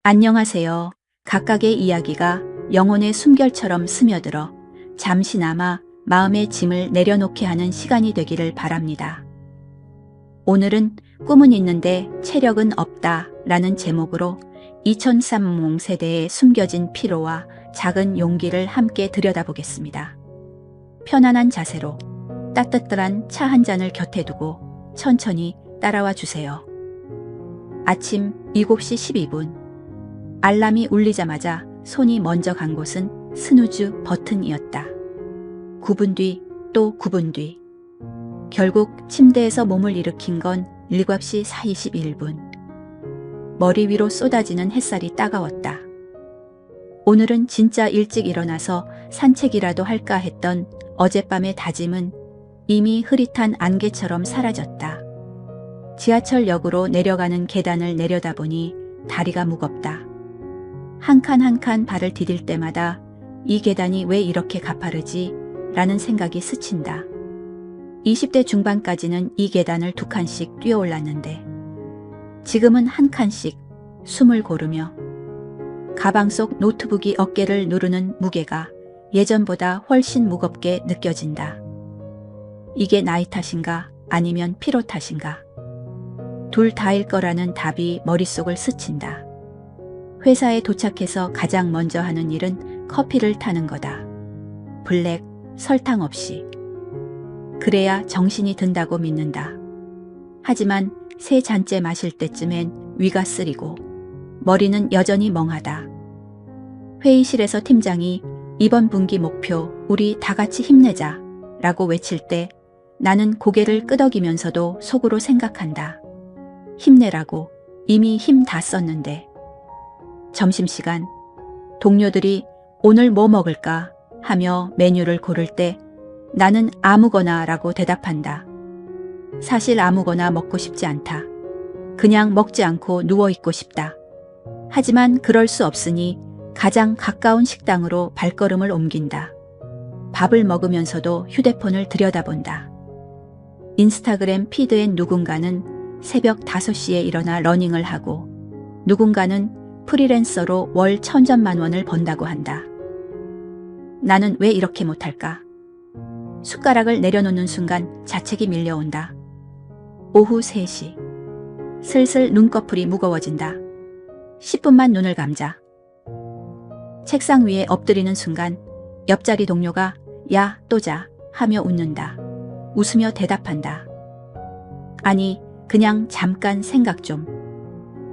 안녕하세요. 각각의 이야기가 영혼의 숨결처럼 스며들어 잠시나마 마음의 짐을 내려놓게 하는 시간이 되기를 바랍니다. 오늘은 꿈은 있는데 체력은 없다 라는 제목으로 2030 세대의 숨겨진 피로와 작은 용기를 함께 들여다보겠습니다. 편안한 자세로 따뜻한 차 한 잔을 곁에 두고 천천히 따라와 주세요. 아침 7시 12분. 알람이 울리자마자 손이 먼저 간 곳은 스누즈 버튼이었다. 9분 뒤, 또 9분 뒤. 결국 침대에서 몸을 일으킨 건 7시 41분. 머리 위로 쏟아지는 햇살이 따가웠다. 오늘은 진짜 일찍 일어나서 산책이라도 할까 했던 어젯밤의 다짐은 이미 흐릿한 안개처럼 사라졌다. 지하철역으로 내려가는 계단을 내려다보니 다리가 무겁다. 한 칸 한 칸 발을 디딜 때마다 이 계단이 왜 이렇게 가파르지? 라는 생각이 스친다. 20대 중반까지는 이 계단을 2칸씩 뛰어올랐는데 지금은 한 칸씩 숨을 고르며 가방 속 노트북이 어깨를 누르는 무게가 예전보다 훨씬 무겁게 느껴진다. 이게 나이 탓인가 아니면 피로 탓인가? 둘 다일 거라는 답이 머릿속을 스친다. 회사에 도착해서 가장 먼저 하는 일은 커피를 타는 거다. 블랙, 설탕 없이. 그래야 정신이 든다고 믿는다. 하지만 세 잔째 마실 때쯤엔 위가 쓰리고 머리는 여전히 멍하다. 회의실에서 팀장이 이번 분기 목표 우리 다 같이 힘내자 라고 외칠 때 나는 고개를 끄덕이면서도 속으로 생각한다. 힘내라고 이미 힘 다 썼는데. 점심시간 동료들이 오늘 뭐 먹을까 하며 메뉴를 고를 때 나는 아무거나 라고 대답한다. 사실 아무거나 먹고 싶지 않다. 그냥 먹지 않고 누워있고 싶다. 하지만 그럴 수 없으니 가장 가까운 식당으로 발걸음을 옮긴다. 밥을 먹으면서도 휴대폰을 들여다본다. 인스타그램 피드엔 누군가는 새벽 5시에 일어나 러닝을 하고 누군가는 프리랜서로 월 1,000만 원을 번다고 한다. 나는 왜 이렇게 못할까? 숟가락을 내려놓는 순간 자책이 밀려온다. 오후 3시. 슬슬 눈꺼풀이 무거워진다. 10분만 눈을 감자. 책상 위에 엎드리는 순간 옆자리 동료가 야, 또 자 하며 웃는다. 웃으며 대답한다. 아니, 그냥 잠깐 생각 좀.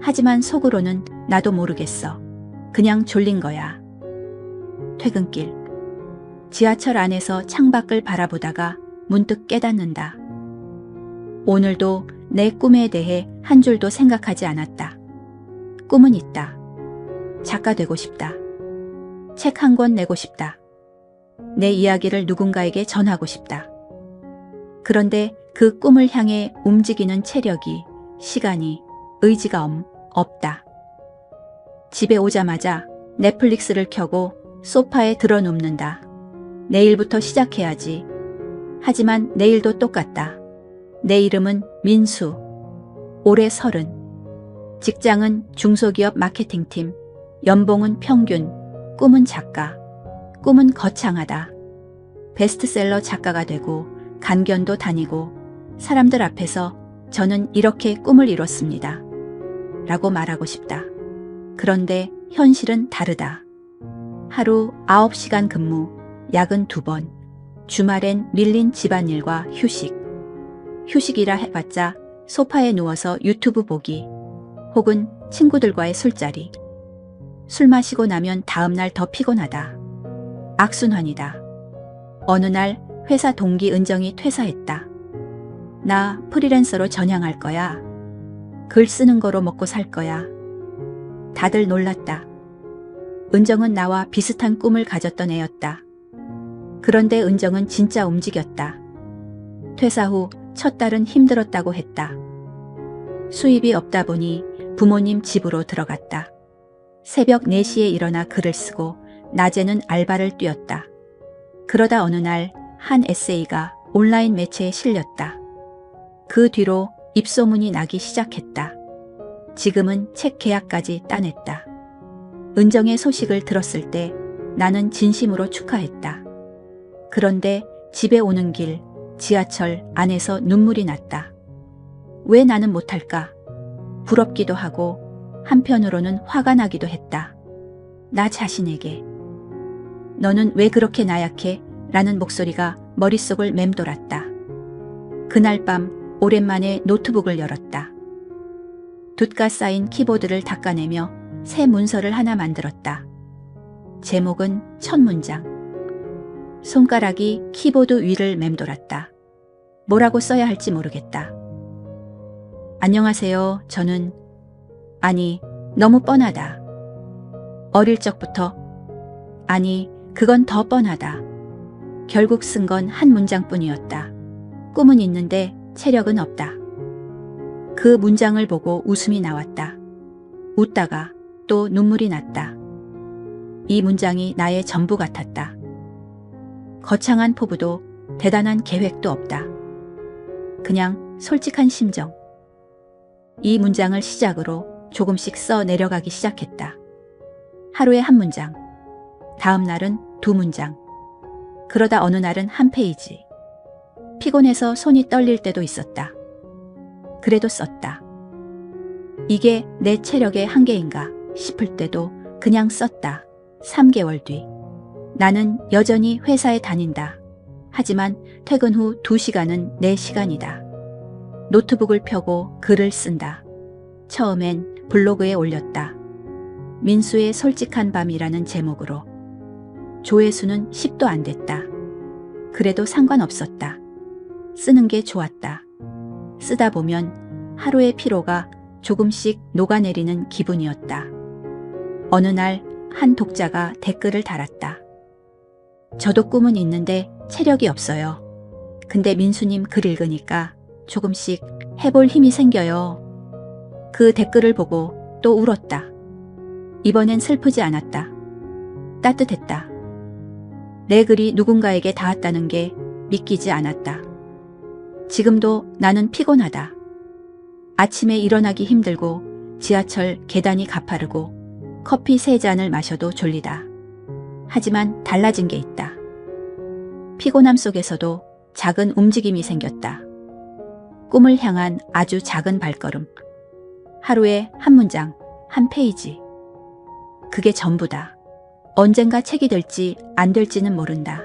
하지만 속으로는 나도 모르겠어. 그냥 졸린 거야. 퇴근길. 지하철 안에서 창밖을 바라보다가 문득 깨닫는다. 오늘도 내 꿈에 대해 한 줄도 생각하지 않았다. 꿈은 있다. 작가 되고 싶다. 책 한 권 내고 싶다. 내 이야기를 누군가에게 전하고 싶다. 그런데 그 꿈을 향해 움직이는 체력이, 시간이, 의지가 없다. 집에 오자마자 넷플릭스를 켜고 소파에 들어 눕는다. 내일부터 시작해야지. 하지만 내일도 똑같다. 내 이름은 민수. 올해 30. 직장은 중소기업 마케팅팀. 연봉은 평균. 꿈은 작가. 꿈은 거창하다. 베스트셀러 작가가 되고 간견도 다니고 사람들 앞에서 저는 이렇게 꿈을 이뤘습니다. 라고 말하고 싶다. 그런데 현실은 다르다. 하루 9시간 근무, 야근 2번, 주말엔 밀린 집안일과 휴식. 휴식이라 해봤자 소파에 누워서 유튜브 보기, 혹은 친구들과의 술자리. 술 마시고 나면 다음날 더 피곤하다. 악순환이다. 어느 날 회사 동기 은정이 퇴사했다. 나 프리랜서로 전향할 거야. 글 쓰는 거로 먹고 살 거야. 다들 놀랐다. 은정은 나와 비슷한 꿈을 가졌던 애였다. 그런데 은정은 진짜 움직였다. 퇴사 후 첫 달은 힘들었다고 했다. 수입이 없다 보니 부모님 집으로 들어갔다. 새벽 4시에 일어나 글을 쓰고 낮에는 알바를 뛰었다. 그러다 어느 날 한 에세이가 온라인 매체에 실렸다. 그 뒤로 입소문이 나기 시작했다. 지금은 책 계약까지 따냈다. 은정의 소식을 들었을 때 나는 진심으로 축하했다. 그런데 집에 오는 길 지하철 안에서 눈물이 났다. 왜 나는 못할까? 부럽기도 하고 한편으로는 화가 나기도 했다. 나 자신에게. 너는 왜 그렇게 나약해? 라는 목소리가 머릿속을 맴돌았다. 그날 밤 오랜만에 노트북을 열었다. 돛가 쌓인 키보드를 닦아내며 새 문서를 하나 만들었다. 제목은 첫 문장. 손가락이 키보드 위를 맴돌았다. 뭐라고 써야 할지 모르겠다. 안녕하세요. 저는... 아니, 너무 뻔하다. 어릴 적부터... 아니, 그건 더 뻔하다. 결국 쓴 건 한 문장뿐이었다. 꿈은 있는데 체력은 없다. 그 문장을 보고 웃음이 나왔다. 웃다가 또 눈물이 났다. 이 문장이 나의 전부 같았다. 거창한 포부도 대단한 계획도 없다. 그냥 솔직한 심정. 이 문장을 시작으로 조금씩 써 내려가기 시작했다. 하루에 한 문장, 다음 날은 두 문장, 그러다 어느 날은 한 페이지. 피곤해서 손이 떨릴 때도 있었다. 그래도 썼다. 이게 내 체력의 한계인가 싶을 때도 그냥 썼다. 3개월 뒤. 나는 여전히 회사에 다닌다. 하지만 퇴근 후 2시간은 내 시간이다. 노트북을 펴고 글을 쓴다. 처음엔 블로그에 올렸다. 민수의 솔직한 밤이라는 제목으로. 조회수는 10도 안 됐다. 그래도 상관없었다. 쓰는 게 좋았다. 쓰다 보면 하루의 피로가 조금씩 녹아내리는 기분이었다. 어느 날 한 독자가 댓글을 달았다. 저도 꿈은 있는데 체력이 없어요. 근데 민수님 글 읽으니까 조금씩 해볼 힘이 생겨요. 그 댓글을 보고 또 울었다. 이번엔 슬프지 않았다. 따뜻했다. 내 글이 누군가에게 닿았다는 게 믿기지 않았다. 지금도 나는 피곤하다. 아침에 일어나기 힘들고 지하철 계단이 가파르고 커피 3잔을 마셔도 졸리다. 하지만 달라진 게 있다. 피곤함 속에서도 작은 움직임이 생겼다. 꿈을 향한 아주 작은 발걸음. 하루에 한 문장, 한 페이지. 그게 전부다. 언젠가 책이 될지 안 될지는 모른다.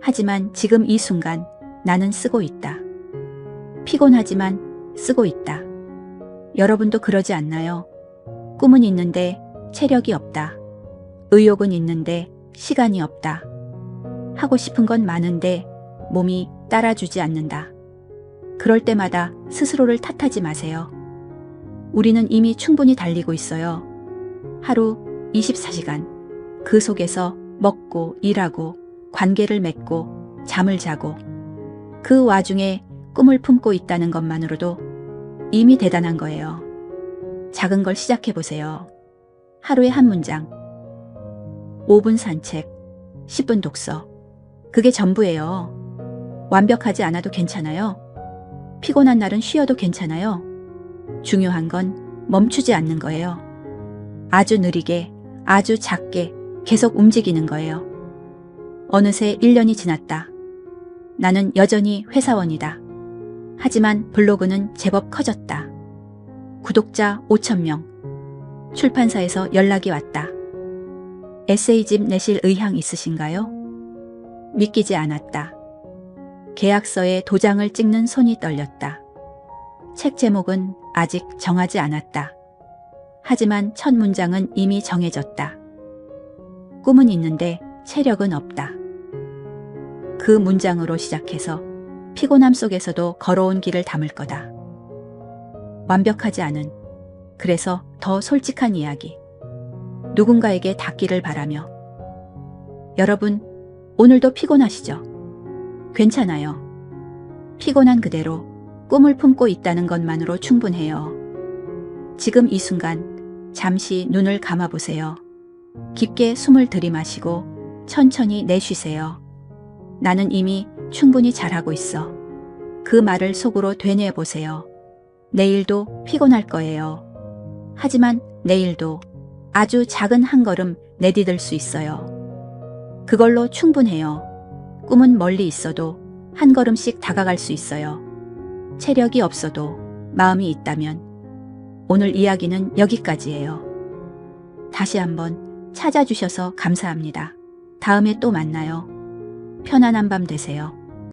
하지만 지금 이 순간 나는 쓰고 있다. 피곤하지만 쓰고 있다. 여러분도 그러지 않나요? 꿈은 있는데 체력이 없다. 의욕은 있는데 시간이 없다. 하고 싶은 건 많은데 몸이 따라주지 않는다. 그럴 때마다 스스로를 탓하지 마세요. 우리는 이미 충분히 달리고 있어요. 하루 24시간. 그 속에서 먹고 일하고 관계를 맺고 잠을 자고 그 와중에 꿈을 품고 있다는 것만으로도 이미 대단한 거예요. 작은 걸 시작해보세요. 하루에 한 문장, 5분 산책, 10분 독서. 그게 전부예요. 완벽하지 않아도 괜찮아요. 피곤한 날은 쉬어도 괜찮아요. 중요한 건 멈추지 않는 거예요. 아주 느리게, 아주 작게 계속 움직이는 거예요. 어느새 1년이 지났다. 나는 여전히 회사원이다. 하지만 블로그는 제법 커졌다. 구독자 5,000명. 출판사에서 연락이 왔다. 에세이집 내실 의향 있으신가요? 믿기지 않았다. 계약서에 도장을 찍는 손이 떨렸다. 책 제목은 아직 정하지 않았다. 하지만 첫 문장은 이미 정해졌다. 꿈은 있는데 체력은 없다. 그 문장으로 시작해서 피곤함 속에서도 걸어온 길을 담을 거다. 완벽하지 않은, 그래서 더 솔직한 이야기. 누군가에게 닿기를 바라며. 여러분, 오늘도 피곤하시죠? 괜찮아요. 피곤한 그대로 꿈을 품고 있다는 것만으로 충분해요. 지금 이 순간 잠시 눈을 감아보세요. 깊게 숨을 들이마시고 천천히 내쉬세요. 나는 이미 충분히 잘하고 있어. 그 말을 속으로 되뇌어보세요. 내일도 피곤할 거예요. 하지만 내일도 아주 작은 한 걸음 내디딜 수 있어요. 그걸로 충분해요. 꿈은 멀리 있어도 한 걸음씩 다가갈 수 있어요. 체력이 없어도 마음이 있다면. 오늘 이야기는 여기까지예요. 다시 한번 찾아주셔서 감사합니다. 다음에 또 만나요. 편안한 밤 되세요.